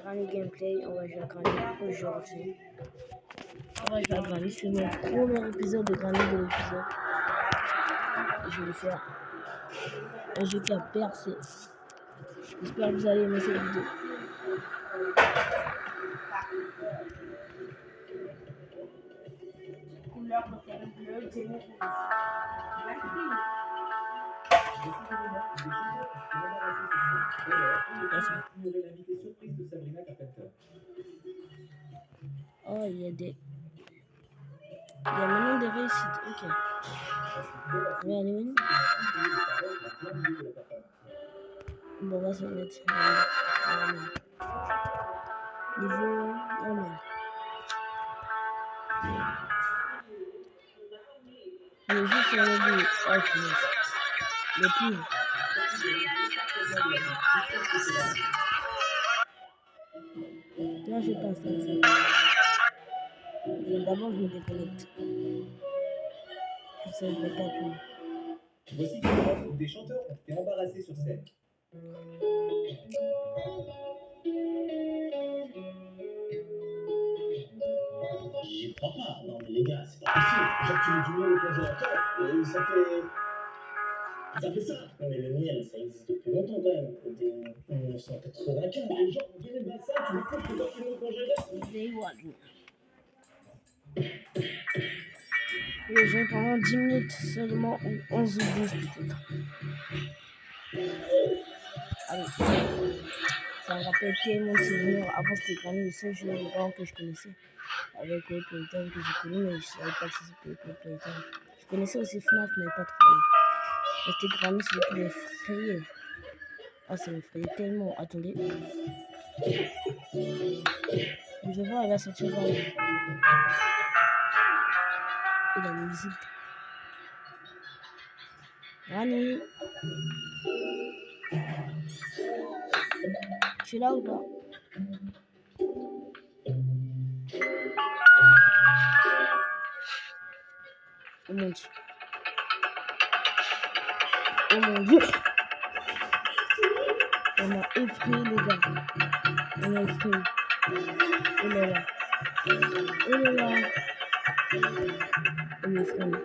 Granny Gameplay, on va jouer à Granny aujourd'hui. On va jouer à Granny, c'est mon premier épisode de Granny de l'épisode. Et je vais le faire. Un jeu qui a percé. J'espère que vous allez aimer cette vidéo. Couleur préférée bleu, Jenny rouge. Oh, il y a maintenant des réussites. Ok. On va aller maintenant. Bon, on va se mettre normal. Niveau normal. Je vais juste enlever. Oh, punaise. Le pire. Là, je passe comme ça. D'abord, je me déconnecte. Je sais, je vais calculer. Voici une fois où des chanteurs ont été embarrassés sur scène. J'y crois pas. Non mais les gars, c'est pas possible. Genre tu mets du miel au congélateur et ça fait ça. Non mais le miel, ça existe depuis longtemps quand même. Dès 1995, les gens ont donné ça, tu découvres que quand tu mets au congélateur. Day one. Je joue pendant 10 minutes seulement, ou 11 ou 12 peut-être. Allez. Ça me rappelle tellement de souvenirs. Avant, c'était Granny, le seul jeu vraiment que je connaissais. Avec Play Playtime que je connais, mais je savais pas que c'était Play Playtime. Je connaissais aussi FNAF, mais pas trop. Mais c'était Granny, celui qui m'effrayait. Ah, ça m'effrayait tellement. Attendez. Je vais voir, elle va sortir Granny. Et la musique. Granny. Tu es là ou pas? Oh mon dieu. Oh mon dieu. On m'a effrayé les gars. On m'a effrayé. Oh là là. Oh là là. On m'a effrayé.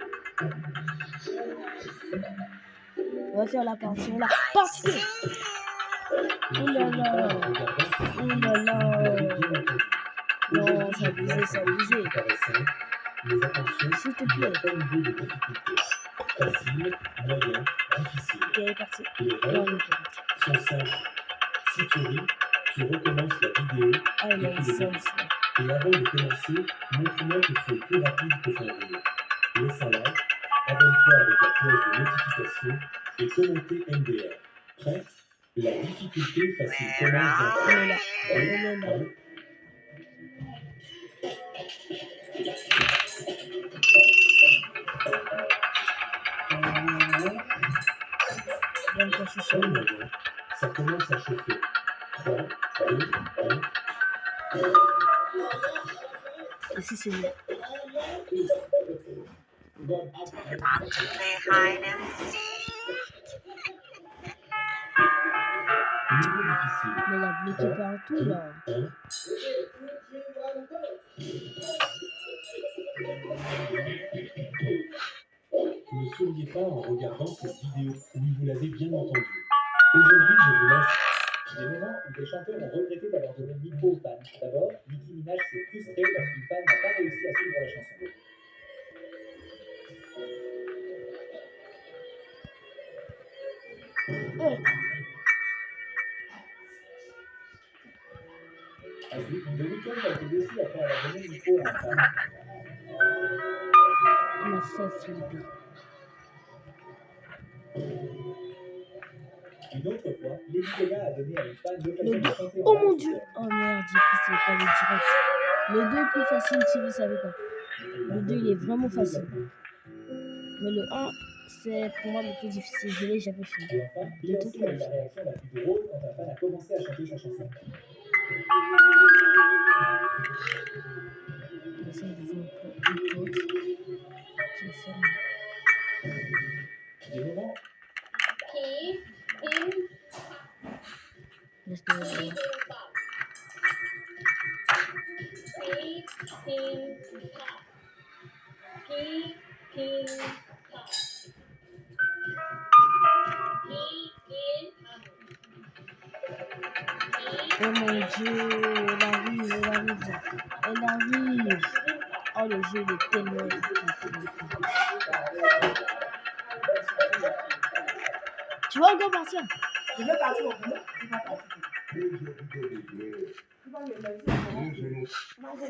On va faire la partie. La partie. Oh là là. Oh là là. Non, ça bougeait, ça bougeait. S'il te plaît. Facile, moyen, difficile. Ok, elle est partie. Les règles sont simples. Si tu ris, tu recommences la vidéo. Ah, il a une sens. Et avant de commencer, montre-moi que tu es plus rapide que ton rire. Laisse un like, abonne-toi avec la cloche de notification et commentez MDR. Prêt? La difficulté facile commence dans 3, 2, 1. Donc, je suis sur le Ça commence à chauffer. 3, 2, 1. Ici, c'est lui. Mais il a bloqué partout là. Ne souriez pas en regardant cette vidéo. Oui, vous l'avez bien entendu. Aujourd'hui, je vous laisse. Des moments où des chanteurs ont regretté d'avoir donné le micro aux fans. D'abord, Nicki Minaj s'est frustrée lorsqu'une fan n'a pas réussi à suivre la chanson. Oh. Ensuite, The Weeknd a été déçu après avoir donné le micro à un fan. On a fait flipper. Une autre fois, Lady Gaga a donné à une fan l'occasion de chanter. Oh mon dieu. Oh merde, j'ai pris c'est pas le direct. Le 2 est plus facile si vous savez pas. Le 2 il est vraiment facile. Mais le 1, c'est pour moi le plus difficile. Je l'ai jamais fini. Et enfin, Beyoncé a eu la réaction la plus drôle quand un fan a commencé à chanter sa chanson. Ça, il devient une porte qui est fermée. Des moments. Laisse-moi voir. Oh mon Dieu, elle arrive, elle arrive. Elle arrive. Oh, le jeu il est tellement difficile. Tu vas encore partir? Je vais partir au boulot. Tu vas partir. Tu vas me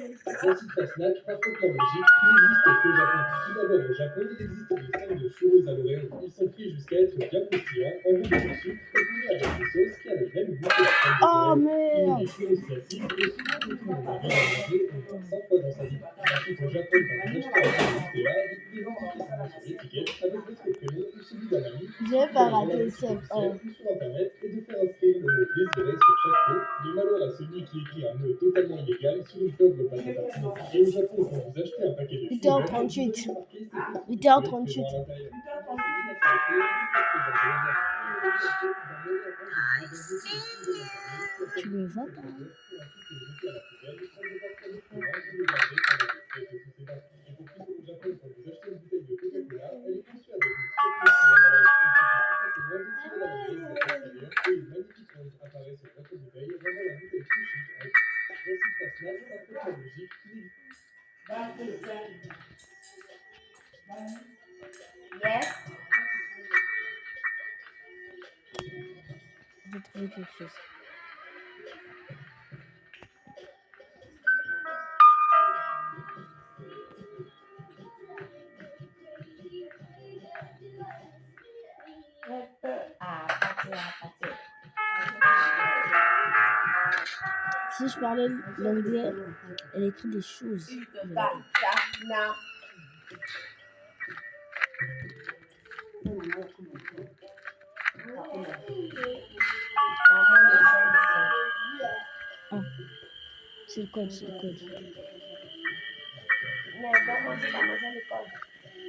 laisser. Voici trois snacks parfaitement logiques qui n'existent qu'au Japon. Tout d'abord, au Japon, il existe des fans de churros à l'oréo. Ils sont frits jusqu'à être bien croustillants, enrobés de sucre et fournis avec une sauce qui a le même goût que la crème de Oh Oreo. merde! Une churros classique et souvent que tout le monde arrive à manger au moins 100 fois dans sa vie. Ensuite, au Japon, quand vous achetez un produit là, vous pouvez vérifier son nom sur l'étiquette avec votre prénom ou celui d'un ami. Je vais pas rater Sur ça. ou sur internet et de faire inscrire le mot désiré sur chaque pot, de malheur à celui qui écrit un mot totalement illégal sur une pauvre paquet à piment. Et au Japon, quand vous achetez un paquet de 8h38. 8h38. Tu me vas pas? Yes. J'ai trouvé quelque chose. Si je parlais l'anglais, elle écrit des choses. Ah, c'est le code, c'est le code.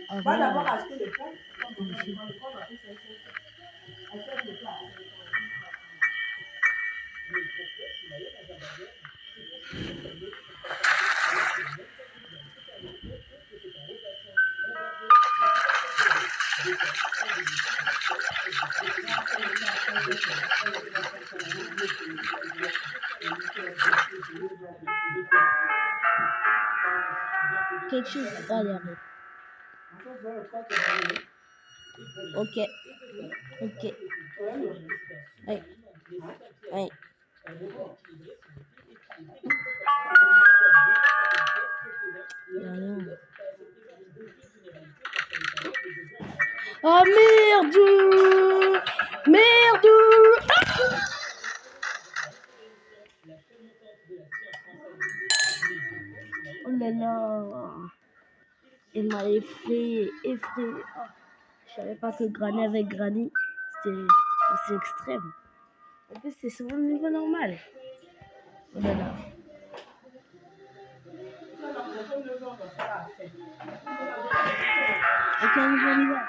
Ah, Va d'abord voilà. acheter le code. Quelque chose va y arriver. Ok. Ok. Oui. Oui. Y a rien. Oh merde! Merde! Oh là là! Il m'a effrayé, effrayé. Oh, je savais pas que Granny avec Granny, c'était aussi extrême. En plus, c'est sur le niveau normal. Oh là là. Ok, on y va.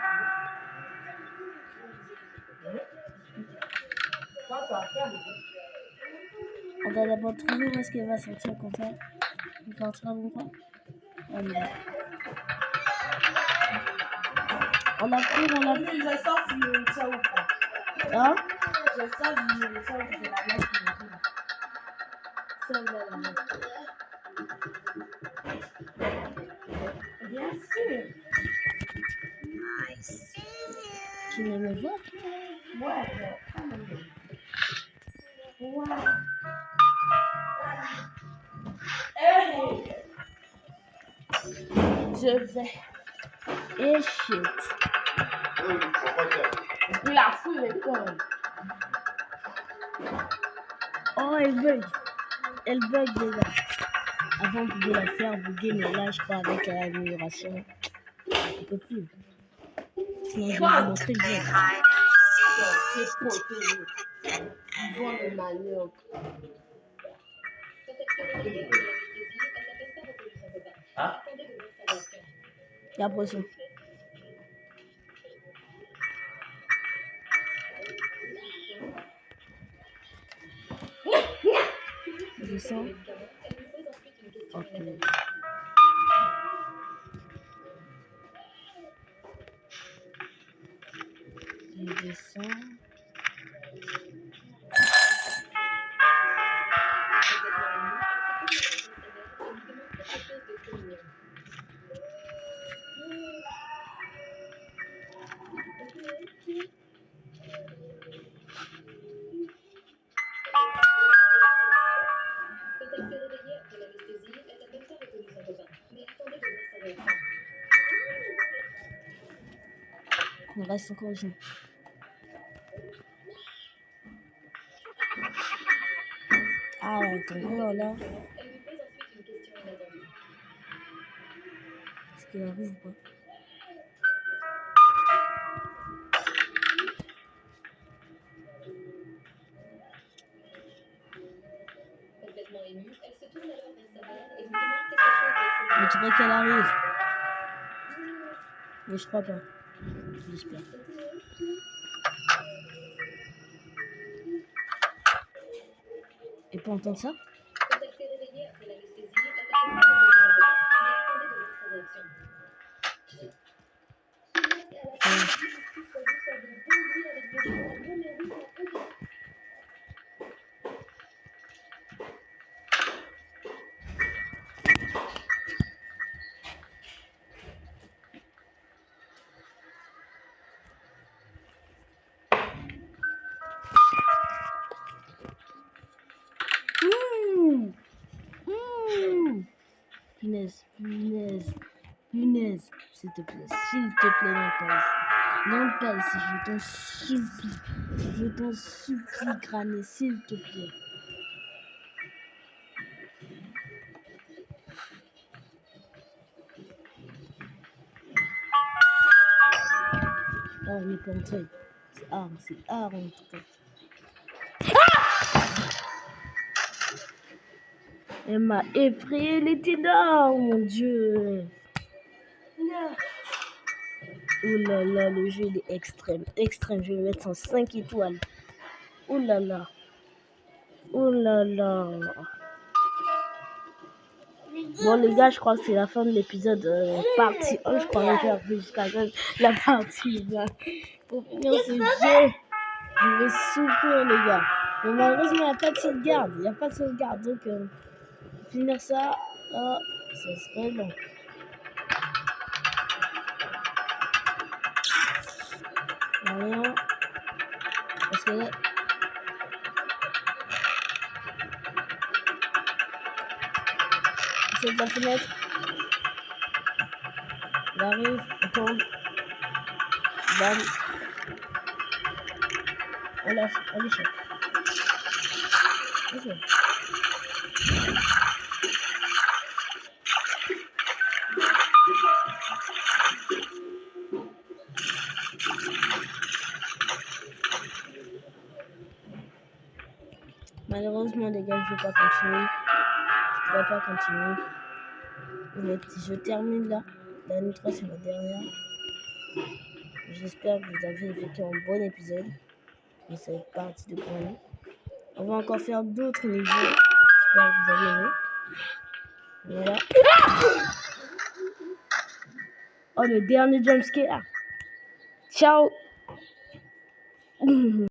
On doit d'abord trouver où est-ce qu'elle va sortir comme ça. Il sortira longtemps. On y va. On a pris, on a pris. Je sors si je ça ou pas. Hein? Je sors si je ça ou pas. C'est la blague qui me dit. C'est la blague. Bien sûr. Tu veux me voir? Ouais, quand même. Ouais. Hey. Je vais. Et shit. Il a fouillé l'école. Oh, elle bug. Elle bug déjà. Avant, on pouvait la faire bugger, mais là, je crois, avec l'amélioration, on peut plus. Sinon, je vais vous montrer le jeu. C'est poté. Ils vendent le manioc. La potion. Je sens. Ok. Je descends. reste encore au fond. Ah ouais, attends, oh là. Est-ce qu'il arrive ou pas? Je dirais qu'elle arrive. Mais je crois pas. J'espère. Et pour entendre ça? Punaise, punaise, punaise. S'il te plaît, non pas ici, je t'en supplie, crâner, s'il te plaît. Ah, on n'est pas entré. C'est hard en tout cas. Elle m'a effrayé, elle était là, oh mon Dieu. Oh là là, le jeu il est extrême. Je vais le mettre en 5 étoiles. Oh là là. Oh là là. Bon les gars, je crois que c'est la fin de l'épisode partie 1. Je crois que je vais jusqu'à la partie 20. Pour finir ce jeu, je vais souffrir les gars. Mais malheureusement, il n'y a pas de sauvegarde. Donc, pour finir ça, ça serait long. Rien. Parce que là... C'est de la fenêtre. Il arrive, il tombe. Bam. On l'échappe. Ok. Malheureusement les gars, je ne vais pas continuer. Je ne pourrais pas continuer. Je termine là. La nuit 3 c'est la dernière. J'espère que vous avez vécu un bon épisode. Et ça va être partie de Granny. On va encore faire d'autres niveaux. J'espère que vous avez aimé. Voilà. Oh, le dernier jumpscare. Ciao.